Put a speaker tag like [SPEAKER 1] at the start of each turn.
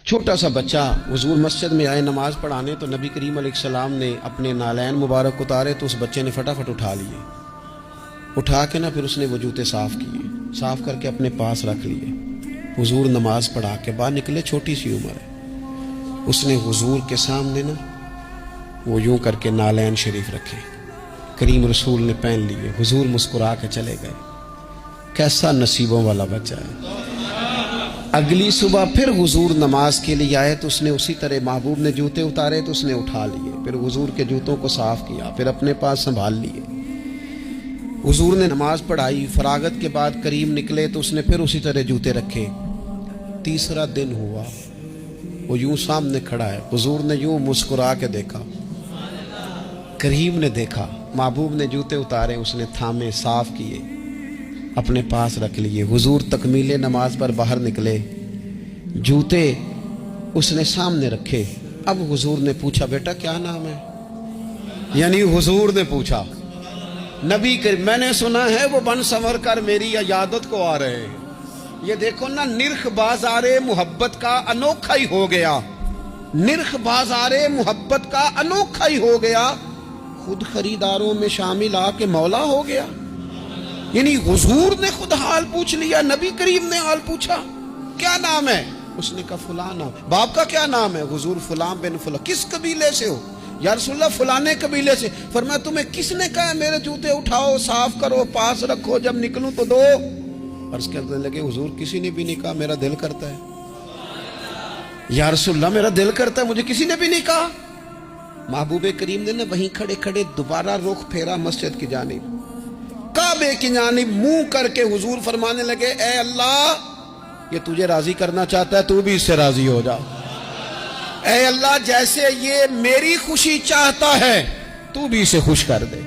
[SPEAKER 1] چھوٹا سا بچہ حضور مسجد میں آئے نماز پڑھانے تو نبی کریم علیہ السلام نے اپنے نالین مبارک اتارے تو اس بچے نے فٹافٹ اٹھا لیے، اٹھا کے پھر اس نے وہ جوتے صاف کیے، صاف کر کے اپنے پاس رکھ لیے۔ حضور نماز پڑھا کے باہر نکلے، چھوٹی سی عمر ہے، اس نے حضور کے سامنے وہ یوں کر کے نالین شریف رکھے، کریم رسول نے پہن لیے، حضور مسکرا کے چلے گئے۔ کیسا نصیبوں والا بچہ ہے۔ اگلی صبح پھر حضور نماز کے لیے آئے تو اس نے اسی طرح محبوب نے جوتے اتارے تو اس نے اٹھا لیے، پھر حضور کے جوتوں کو صاف کیا، پھر اپنے پاس سنبھال لیے۔ حضور نے نماز پڑھائی، فراغت کے بعد کریم نکلے تو اس نے پھر اسی طرح جوتے رکھے۔ تیسرا دن ہوا، وہ یوں سامنے کھڑا ہے، حضور نے یوں مسکرا کے دیکھا، کریم نے دیکھا، محبوب نے جوتے اتارے، اس نے تھامے، صاف کیے، اپنے پاس رکھ لیے۔ حضور تکمیل نماز پر باہر نکلے، جوتے اس نے سامنے رکھے۔ اب حضور نے پوچھا بیٹا کیا نام ہے؟ یعنی حضور نے پوچھا، نبی کریم میں نے سنا ہے وہ بن سنور کر میری عیادت کو آ رہے ہیں، یہ دیکھو نا نرخ بازار محبت کا انوکھا ہی ہو گیا، نرخ بازار محبت کا انوکھا ہی ہو گیا، خود خریداروں میں شامل آ کے مولا ہو گیا۔ یعنی حضور نے خود حال پوچھ لیا، نبی کریم نے حال پوچھا، کیا نام ہے؟ اس نے کہا فلاں نام۔ باپ کا کیا نام ہے؟ حضور فلاں بن فلاں۔ کس قبیلے سے ہو؟ یا رسول اللہ فلانے قبیلے سے۔ فرمایا تمہیں کس نے کہا میرے جوتے اٹھاؤ، صاف کرو، پاس رکھو، جب نکلوں تو دو؟ عرض کرنے لگے حضور کسی نے بھی نہیں کہا، میرا دل کرتا ہے۔ یا رسول اللہ میرا دل کرتا ہے، مجھے کسی نے بھی نہیں کہا۔ محبوب کریم نے وہیں کھڑے کھڑے دوبارہ رخ پھیرا مسجد کی جانب، کعبے کی جانب منہ کر کے حضور فرمانے لگے اے اللہ یہ تجھے راضی کرنا چاہتا ہے، تو بھی اس سے راضی ہو جا۔ اے اللہ جیسے یہ میری خوشی چاہتا ہے تو بھی اسے خوش کر دے۔